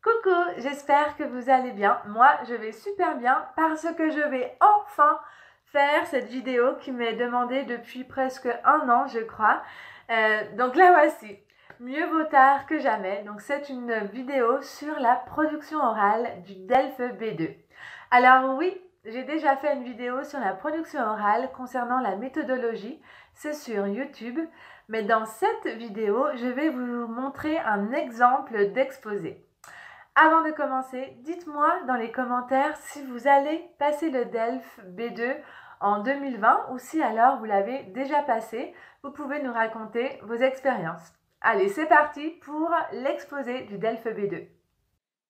Coucou, j'espère que vous allez bien. Moi, je vais super bien parce que je vais enfin faire cette vidéo qui m'est demandée depuis presque un an, je crois. Donc la voici. Mieux vaut tard que jamais. Donc c'est une vidéo sur la production orale du DELF B2. Alors oui, j'ai déjà fait une vidéo sur la production orale concernant la méthodologie. C'est sur YouTube. Mais dans cette vidéo, je vais vous montrer un exemple d'exposé. Avant de commencer, dites-moi dans les commentaires si vous allez passer le DELF B2 en 2020 ou si alors vous l'avez déjà passé. Vous pouvez nous raconter vos expériences. Allez, c'est parti pour l'exposé du DELF B2.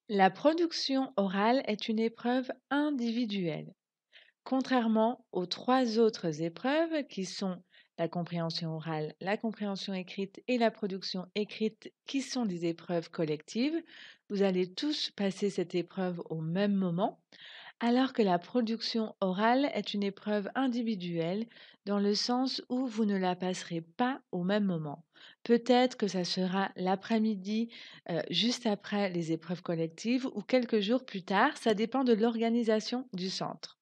La production orale est une épreuve individuelle. Contrairement aux trois autres épreuves qui sont la compréhension orale, la compréhension écrite et la production écrite qui sont des épreuves collectives, vous allez tous passer cette épreuve au même moment, alors que la production orale est une épreuve individuelle dans le sens où vous ne la passerez pas au même moment. Peut-être que ça sera l'après-midi, juste après les épreuves collectives ou quelques jours plus tard, ça dépend de l'organisation du centre.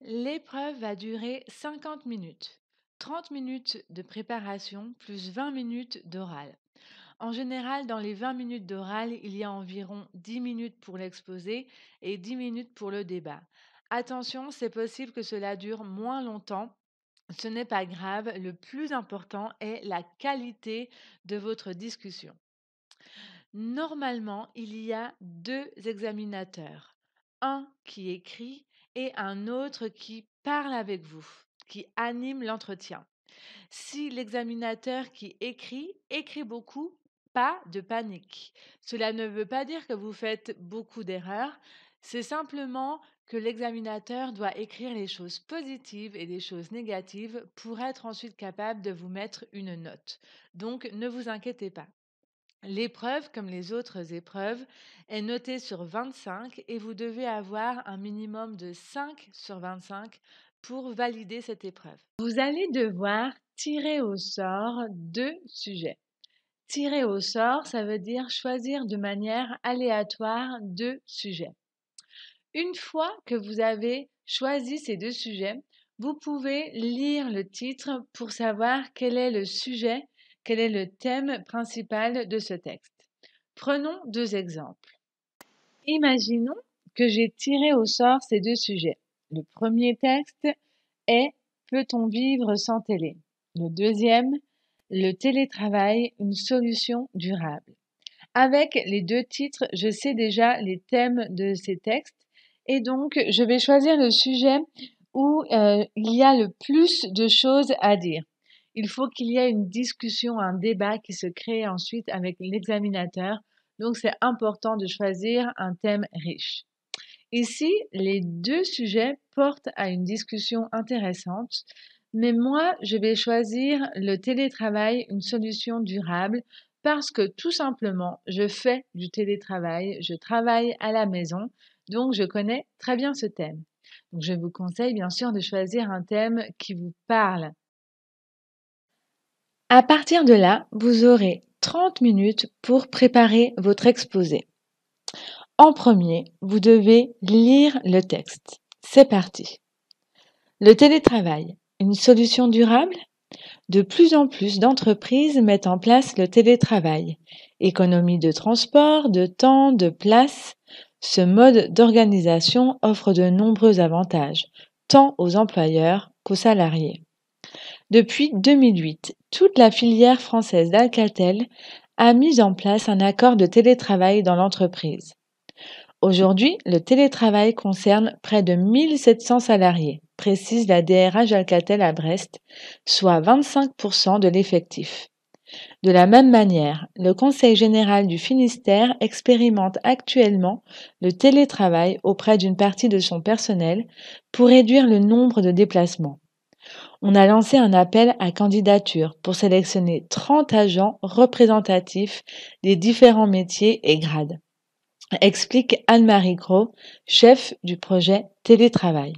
L'épreuve va durer 50 minutes. 30 minutes de préparation plus 20 minutes d'oral. En général, dans les 20 minutes d'oral, il y a environ 10 minutes pour l'exposé et 10 minutes pour le débat. Attention, c'est possible que cela dure moins longtemps. Ce n'est pas grave, le plus important est la qualité de votre discussion. Normalement, il y a deux examinateurs, un qui écrit et un autre qui parle avec vous, qui anime l'entretien. Si l'examinateur qui écrit beaucoup, pas de panique. Cela ne veut pas dire que vous faites beaucoup d'erreurs, c'est simplement que l'examinateur doit écrire les choses positives et les choses négatives pour être ensuite capable de vous mettre une note. Donc ne vous inquiétez pas. L'épreuve, comme les autres épreuves, est notée sur 25 et vous devez avoir un minimum de 5 sur 25 pour valider cette épreuve. Vous allez devoir tirer au sort deux sujets. Tirer au sort, ça veut dire choisir de manière aléatoire deux sujets. Une fois que vous avez choisi ces deux sujets, vous pouvez lire le titre pour savoir quel est le sujet, quel est le thème principal de ce texte. Prenons deux exemples. Imaginons que j'ai tiré au sort ces deux sujets. Le premier texte est Peut-on vivre sans télé? Le deuxième, le télétravail, une solution durable. Avec les deux titres, je sais déjà les thèmes de ces textes et donc je vais choisir le sujet où il y a le plus de choses à dire. Il faut qu'il y ait une discussion, un débat qui se crée ensuite avec l'examinateur. Donc c'est important de choisir un thème riche. Ici, les deux sujets portent à une discussion intéressante, mais moi, je vais choisir le télétravail, une solution durable, parce que tout simplement, je fais du télétravail, je travaille à la maison, donc je connais très bien ce thème. Donc je vous conseille bien sûr de choisir un thème qui vous parle. À partir de là, vous aurez 30 minutes pour préparer votre exposé. En premier, vous devez lire le texte. C'est parti. Le télétravail, une solution durable? De plus en plus d'entreprises mettent en place le télétravail. Économie de transport, de temps, de place. Ce mode d'organisation offre de nombreux avantages, tant aux employeurs qu'aux salariés. Depuis 2008, toute la filière française d'Alcatel a mis en place un accord de télétravail dans l'entreprise. Aujourd'hui, le télétravail concerne près de 1700 salariés, précise la DRH Alcatel à Brest, soit 25% de l'effectif. De la même manière, le Conseil général du Finistère expérimente actuellement le télétravail auprès d'une partie de son personnel pour réduire le nombre de déplacements. On a lancé un appel à candidature pour sélectionner 30 agents représentatifs des différents métiers et grades, explique Anne-Marie Gros, chef du projet Télétravail.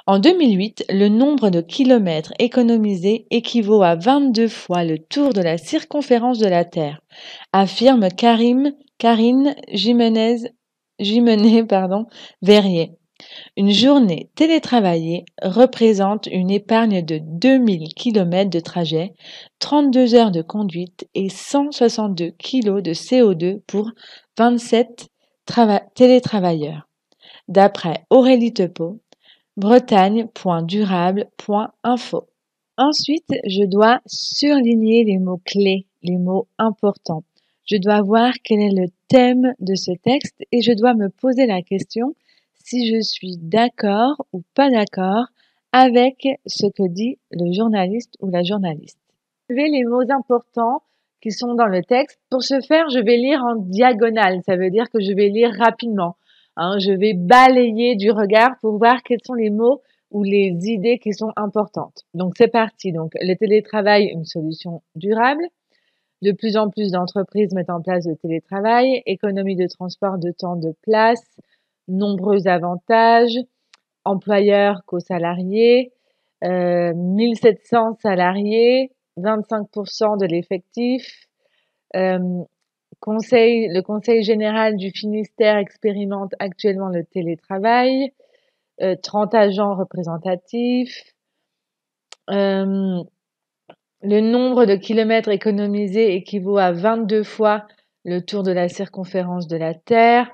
En 2008, le nombre de kilomètres économisés équivaut à 22 fois le tour de la circonférence de la Terre, affirme Karine Verrier. Une journée télétravaillée représente une épargne de 2000 km de trajet, 32 heures de conduite et 162 kg de CO2 pour 27 télétravailleurs. D'après Aurélie Tepeau, bretagne.durable.info. Ensuite, je dois surligner les mots clés, les mots importants. Je dois voir quel est le thème de ce texte et je dois me poser la question si je suis d'accord ou pas d'accord avec ce que dit le journaliste ou la journaliste. Je vais les mots importants qui sont dans le texte. Pour ce faire, je vais lire en diagonale. Ça veut dire que je vais lire rapidement. Je vais balayer du regard pour voir quels sont les mots ou les idées qui sont importantes. Donc c'est parti. Donc le télétravail, une solution durable. De plus en plus d'entreprises mettent en place le télétravail, économie de transport, de temps, de place, nombreux avantages, employeurs qu'aux salariés, 1700 salariés, 25% de l'effectif. Le Conseil général du Finistère expérimente actuellement le télétravail. 30 agents représentatifs. Le nombre de kilomètres économisés équivaut à 22 fois le tour de la circonférence de la Terre.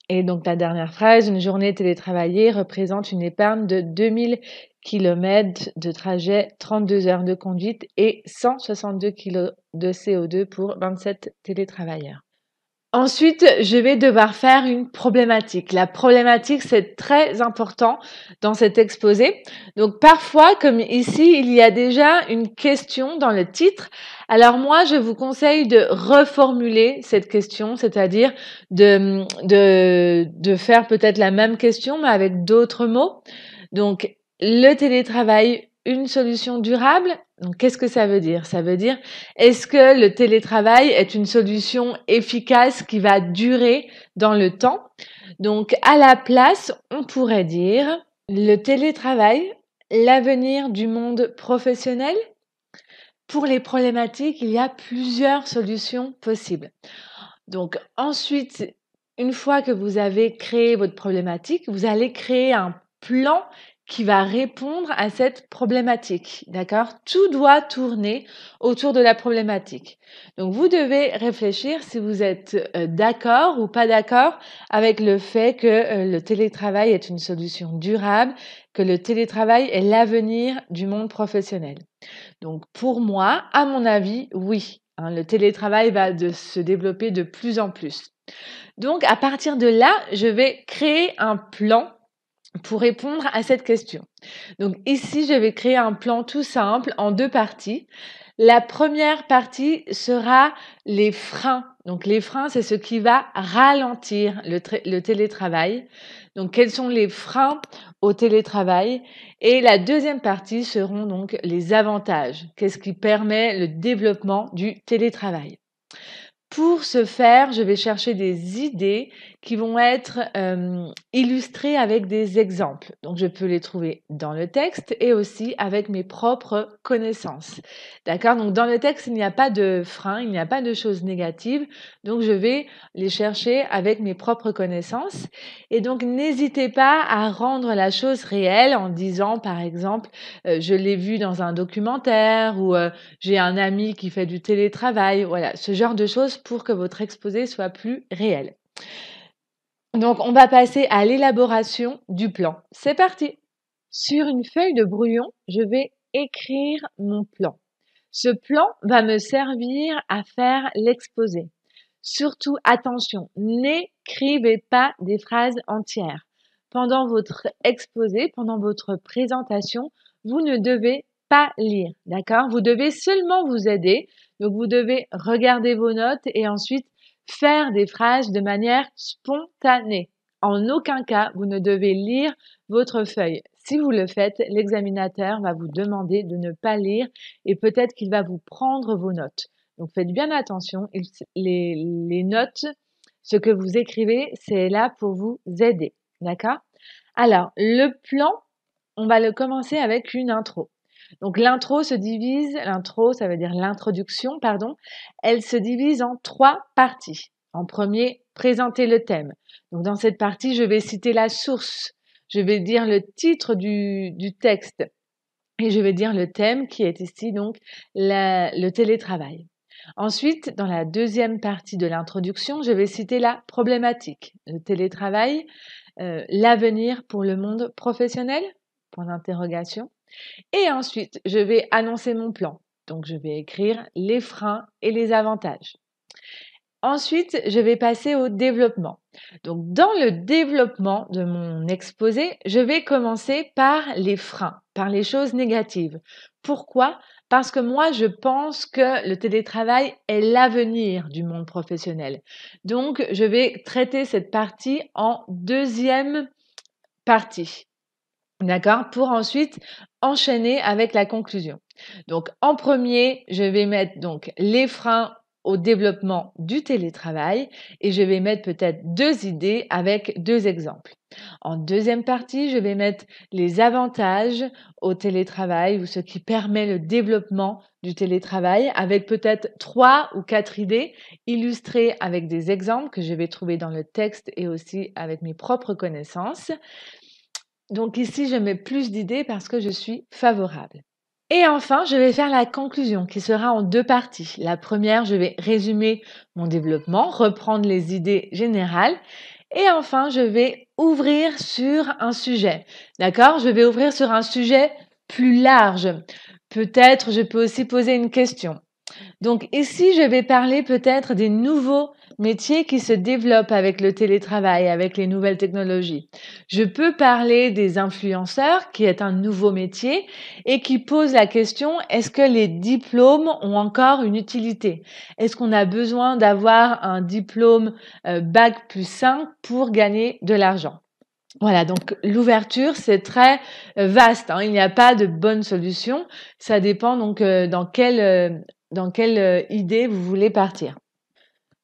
Et donc la dernière phrase, une journée télétravaillée représente une épargne de 2000 km de trajet, 32 heures de conduite et 162 kg de CO2 pour 27 télétravailleurs. Ensuite, je vais devoir faire une problématique. La problématique, c'est très important dans cet exposé. Donc, parfois, comme ici, il y a déjà une question dans le titre. Alors, moi, je vous conseille de reformuler cette question, c'est-à-dire de faire peut-être la même question, mais avec d'autres mots. Donc, le télétravail, une solution durable. Donc, qu'est-ce que ça veut dire? Ça veut dire, est-ce que le télétravail est une solution efficace qui va durer dans le temps? Donc, à la place, on pourrait dire le télétravail, l'avenir du monde professionnel. Pour les problématiques, il y a plusieurs solutions possibles. Donc, ensuite, une fois que vous avez créé votre problématique, vous allez créer un plan qui va répondre à cette problématique, d'accord? Tout doit tourner autour de la problématique. Donc, vous devez réfléchir si vous êtes d'accord ou pas d'accord avec le fait que le télétravail est une solution durable, que le télétravail est l'avenir du monde professionnel. Donc, pour moi, à mon avis, oui. Le télétravail va se développer de plus en plus. Donc, à partir de là, je vais créer un plan pour répondre à cette question. Donc, ici, je vais créer un plan tout simple en deux parties. La première partie sera les freins. Donc, les freins, c'est ce qui va ralentir le télétravail. Donc, quels sont les freins au télétravail? Et la deuxième partie seront donc les avantages. Qu'est-ce qui permet le développement du télétravail? Pour ce faire, je vais chercher des idées qui vont être illustrées avec des exemples. Donc, je peux les trouver dans le texte et aussi avec mes propres connaissances. D'accord? Donc, dans le texte, il n'y a pas de frein, il n'y a pas de choses négatives. Donc, je vais les chercher avec mes propres connaissances. Et donc, n'hésitez pas à rendre la chose réelle en disant, par exemple, je l'ai vu dans un documentaire ou j'ai un ami qui fait du télétravail. Voilà, ce genre de choses pour que votre exposé soit plus réel. Donc, on va passer à l'élaboration du plan. C'est parti! Sur une feuille de brouillon, je vais écrire mon plan. Ce plan va me servir à faire l'exposé. Surtout, attention, n'écrivez pas des phrases entières. Pendant votre exposé, pendant votre présentation, vous ne devez pas lire, d'accord? Vous devez seulement vous aider. Donc, vous devez regarder vos notes et ensuite faire des phrases de manière spontanée. En aucun cas, vous ne devez lire votre feuille. Si vous le faites, l'examinateur va vous demander de ne pas lire et peut-être qu'il va vous prendre vos notes. Donc, faites bien attention. Les notes, ce que vous écrivez, c'est là pour vous aider. D'accord? Alors, le plan, on va le commencer avec une intro. Donc l'intro, ça veut dire l'introduction, pardon, elle se divise en 3 parties. En premier, présenter le thème. Donc dans cette partie, je vais citer la source, je vais dire le titre du texte et je vais dire le thème qui est ici donc le télétravail. Ensuite, dans la deuxième partie de l'introduction, je vais citer la problématique, le télétravail, l'avenir pour le monde professionnel, point d'interrogation. Et ensuite, je vais annoncer mon plan. Donc, je vais écrire les freins et les avantages. Ensuite, je vais passer au développement. Donc, dans le développement de mon exposé, je vais commencer par les freins, par les choses négatives. Pourquoi? Parce que moi, je pense que le télétravail est l'avenir du monde professionnel. Donc, je vais traiter cette partie en deuxième partie. D'accord? Pour ensuite enchaîner avec la conclusion. Donc, en premier, je vais mettre donc les freins au développement du télétravail et je vais mettre peut-être 2 idées avec 2 exemples. En deuxième partie, je vais mettre les avantages au télétravail ou ce qui permet le développement du télétravail avec peut-être 3 ou 4 idées illustrées avec des exemples que je vais trouver dans le texte et aussi avec mes propres connaissances. Donc ici, je mets plus d'idées parce que je suis favorable. Et enfin, je vais faire la conclusion qui sera en 2 parties. La première, je vais résumer mon développement, reprendre les idées générales. Et enfin, je vais ouvrir sur un sujet. D'accord? Je vais ouvrir sur un sujet plus large. Peut-être, je peux aussi poser une question. Donc ici, je vais parler peut-être des nouveaux métiers qui se développent avec le télétravail, avec les nouvelles technologies. Je peux parler des influenceurs, qui est un nouveau métier, et qui pose la question, est-ce que les diplômes ont encore une utilité? Est-ce qu'on a besoin d'avoir un diplôme Bac plus 5 pour gagner de l'argent? Voilà, donc l'ouverture, c'est très vaste, hein. Il n'y a pas de bonne solution. Ça dépend donc dans quelle idée vous voulez partir.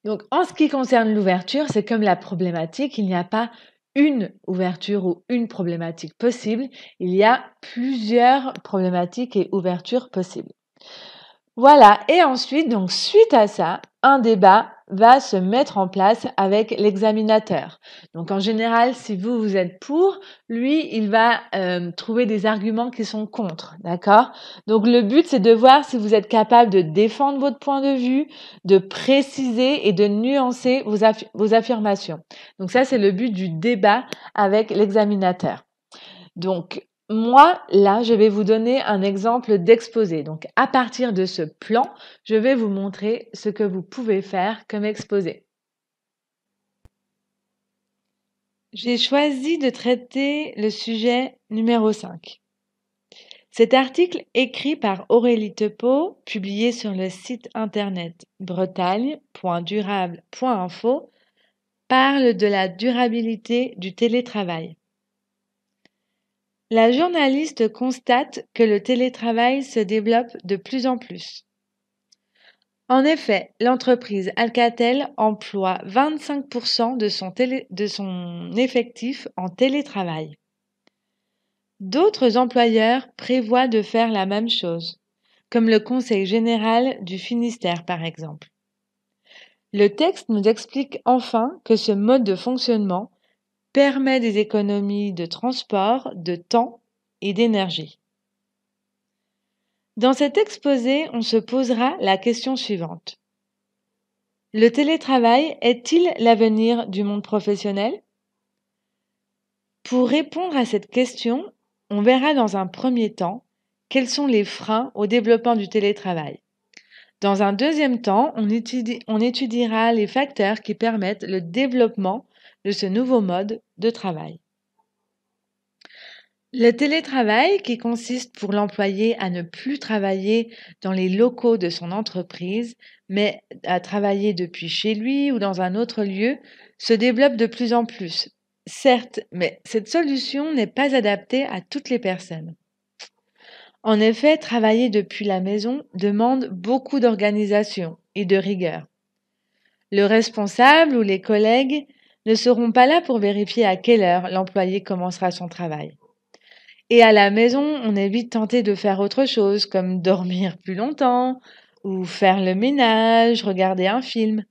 Donc, en ce qui concerne l'ouverture, c'est comme la problématique, il n'y a pas une ouverture ou une problématique possible, il y a plusieurs problématiques et ouvertures possibles. Voilà, et ensuite, donc suite à ça, un débat va se mettre en place avec l'examinateur. Donc en général, si vous êtes pour, lui, il va trouver des arguments qui sont contre, d'accord? Donc le but, c'est de voir si vous êtes capable de défendre votre point de vue, de préciser et de nuancer vos affirmations. Donc ça, c'est le but du débat avec l'examinateur. Donc, moi, là, je vais vous donner un exemple d'exposé. Donc, à partir de ce plan, je vais vous montrer ce que vous pouvez faire comme exposé. J'ai choisi de traiter le sujet numéro 5. Cet article écrit par Aurélie Tepeau, publié sur le site internet bretagne.durable.info, parle de la durabilité du télétravail. La journaliste constate que le télétravail se développe de plus en plus. En effet, l'entreprise Alcatel emploie 25% de son effectif en télétravail. D'autres employeurs prévoient de faire la même chose, comme le Conseil général du Finistère par exemple. Le texte nous explique enfin que ce mode de fonctionnement permet des économies de transport, de temps et d'énergie. Dans cet exposé, on se posera la question suivante. Le télétravail est-il l'avenir du monde professionnel? Pour répondre à cette question, on verra dans un premier temps quels sont les freins au développement du télétravail. Dans un deuxième temps, on étudiera les facteurs qui permettent le développement de ce nouveau mode de travail. Le télétravail, qui consiste pour l'employé à ne plus travailler dans les locaux de son entreprise, mais à travailler depuis chez lui ou dans un autre lieu, se développe de plus en plus. Certes, mais cette solution n'est pas adaptée à toutes les personnes. En effet, travailler depuis la maison demande beaucoup d'organisation et de rigueur. Le responsable ou les collègues ne seront pas là pour vérifier à quelle heure l'employé commencera son travail. Et à la maison, on est vite tenté de faire autre chose, comme dormir plus longtemps, ou faire le ménage, regarder un film.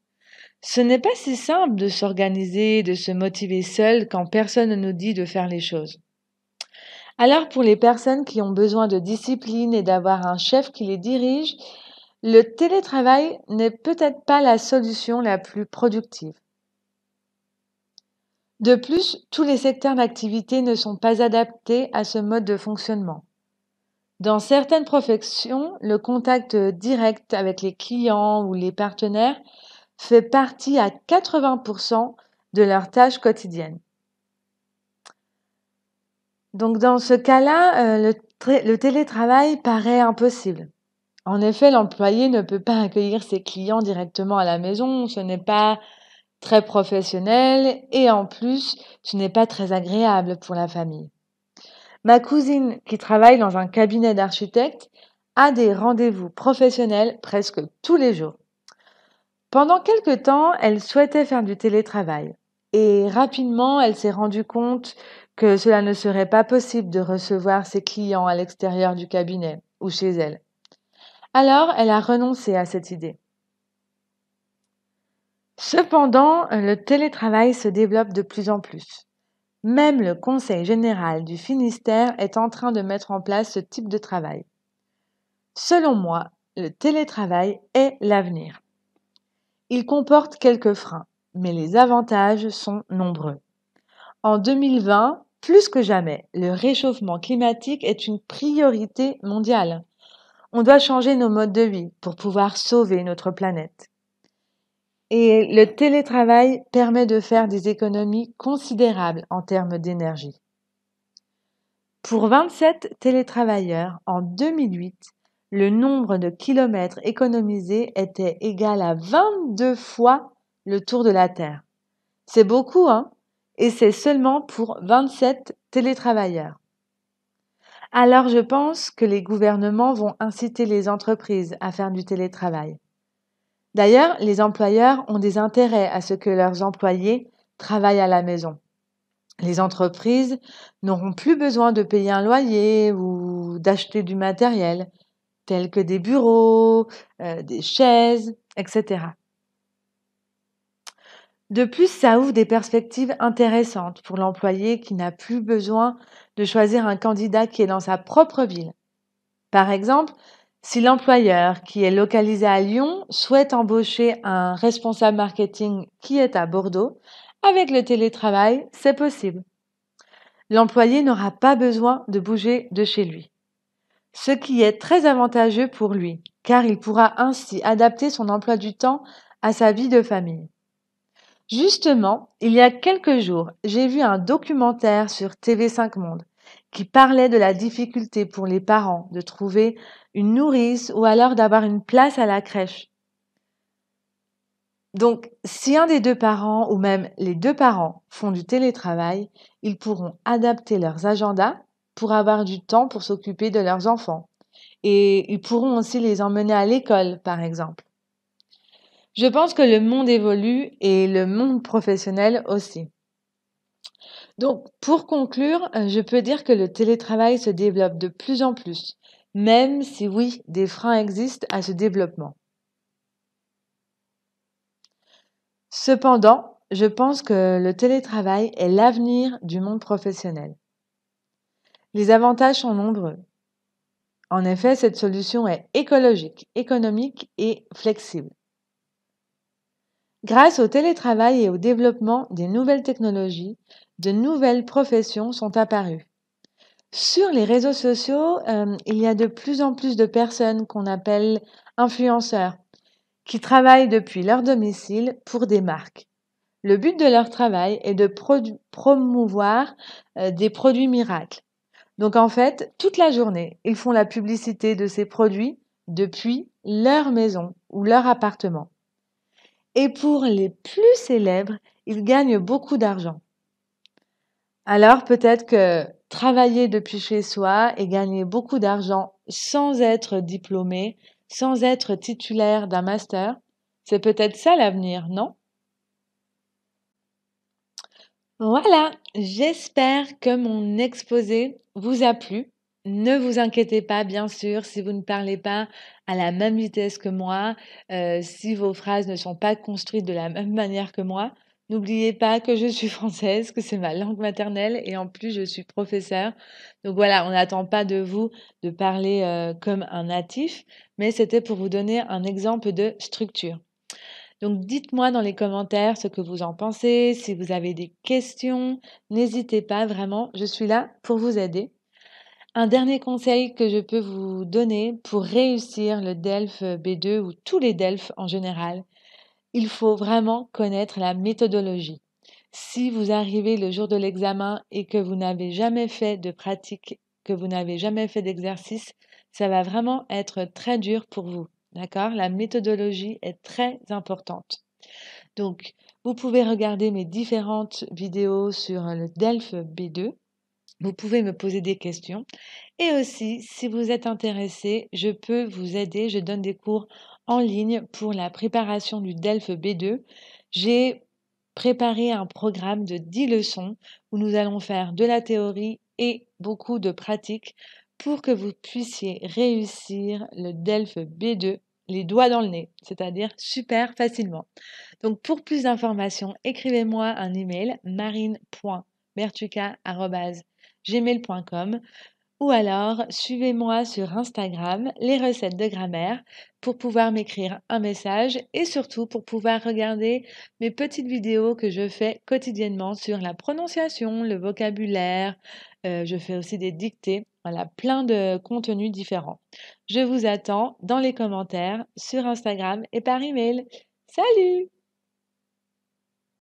Ce n'est pas si simple de s'organiser, de se motiver seul quand personne ne nous dit de faire les choses. Alors pour les personnes qui ont besoin de discipline et d'avoir un chef qui les dirige, le télétravail n'est peut-être pas la solution la plus productive. De plus, tous les secteurs d'activité ne sont pas adaptés à ce mode de fonctionnement. Dans certaines professions, le contact direct avec les clients ou les partenaires fait partie à 80% de leurs tâches quotidiennes. Donc dans ce cas-là, le télétravail paraît impossible. En effet, l'employé ne peut pas accueillir ses clients directement à la maison, ce n'est pas très professionnel et en plus, ce n'est pas très agréable pour la famille. Ma cousine, qui travaille dans un cabinet d'architecte, a des rendez-vous professionnels presque tous les jours. Pendant quelque temps, elle souhaitait faire du télétravail et rapidement, elle s'est rendue compte que cela ne serait pas possible de recevoir ses clients à l'extérieur du cabinet ou chez elle. Alors, elle a renoncé à cette idée. Cependant, le télétravail se développe de plus en plus. Même le Conseil général du Finistère est en train de mettre en place ce type de travail. Selon moi, le télétravail est l'avenir. Il comporte quelques freins, mais les avantages sont nombreux. En 2020, plus que jamais, le réchauffement climatique est une priorité mondiale. On doit changer nos modes de vie pour pouvoir sauver notre planète. Et le télétravail permet de faire des économies considérables en termes d'énergie. Pour 27 télétravailleurs, en 2008, le nombre de kilomètres économisés était égal à 22 fois le tour de la Terre. C'est beaucoup, hein? Et c'est seulement pour 27 télétravailleurs. Alors je pense que les gouvernements vont inciter les entreprises à faire du télétravail. D'ailleurs, les employeurs ont des intérêts à ce que leurs employés travaillent à la maison. Les entreprises n'auront plus besoin de payer un loyer ou d'acheter du matériel, tel que des bureaux, des chaises, etc. De plus, ça ouvre des perspectives intéressantes pour l'employé qui n'a plus besoin de choisir un candidat qui est dans sa propre ville. Par exemple, si l'employeur qui est localisé à Lyon souhaite embaucher un responsable marketing qui est à Bordeaux, avec le télétravail, c'est possible. L'employé n'aura pas besoin de bouger de chez lui, ce qui est très avantageux pour lui, car il pourra ainsi adapter son emploi du temps à sa vie de famille. Justement, il y a quelques jours, j'ai vu un documentaire sur TV5 Monde qui parlait de la difficulté pour les parents de trouver une nourrice ou alors d'avoir une place à la crèche. Donc, si un des deux parents ou même les deux parents font du télétravail, ils pourront adapter leurs agendas pour avoir du temps pour s'occuper de leurs enfants. Et ils pourront aussi les emmener à l'école, par exemple. Je pense que le monde évolue et le monde professionnel aussi. Donc, pour conclure, je peux dire que le télétravail se développe de plus en plus, même si oui, des freins existent à ce développement. Cependant, je pense que le télétravail est l'avenir du monde professionnel. Les avantages sont nombreux. En effet, cette solution est écologique, économique et flexible. Grâce au télétravail et au développement des nouvelles technologies, de nouvelles professions sont apparues. Sur les réseaux sociaux, il y a de plus en plus de personnes qu'on appelle influenceurs qui travaillent depuis leur domicile pour des marques. Le but de leur travail est de promouvoir des produits miracles. Donc en fait, toute la journée, ils font la publicité de ces produits depuis leur maison ou leur appartement. Et pour les plus célèbres, ils gagnent beaucoup d'argent. Alors peut-être que travailler depuis chez soi et gagner beaucoup d'argent sans être diplômé, sans être titulaire d'un master, c'est peut-être ça l'avenir, non? Voilà, j'espère que mon exposé vous a plu. Ne vous inquiétez pas, bien sûr, si vous ne parlez pas à la même vitesse que moi, si vos phrases ne sont pas construites de la même manière que moi. N'oubliez pas que je suis française, que c'est ma langue maternelle et en plus je suis professeure. Donc voilà, on n'attend pas de vous de parler comme un natif, mais c'était pour vous donner un exemple de structure. Donc dites-moi dans les commentaires ce que vous en pensez, si vous avez des questions, n'hésitez pas vraiment, je suis là pour vous aider. Un dernier conseil que je peux vous donner pour réussir le DELF B2 ou tous les DELF en général, il faut vraiment connaître la méthodologie. Si vous arrivez le jour de l'examen et que vous n'avez jamais fait de pratique, que vous n'avez jamais fait d'exercice, ça va vraiment être très dur pour vous. D'accord? La méthodologie est très importante. Donc, vous pouvez regarder mes différentes vidéos sur le DELF B2. Vous pouvez me poser des questions. Et aussi, si vous êtes intéressé, je peux vous aider. Je donne des cours en ligne pour la préparation du DELF B2. J'ai préparé un programme de 10 leçons où nous allons faire de la théorie et beaucoup de pratique pour que vous puissiez réussir le DELF B2 les doigts dans le nez, c'est-à-dire super facilement. Donc pour plus d'informations, écrivez-moi un email marine.bertuca@gmail.com ou alors suivez-moi sur Instagram, les recettes de grammaire, pour pouvoir m'écrire un message et surtout pour pouvoir regarder mes petites vidéos que je fais quotidiennement sur la prononciation, le vocabulaire. Je fais aussi des dictées. Voilà, plein de contenus différents. Je vous attends dans les commentaires sur Instagram et par email. Salut!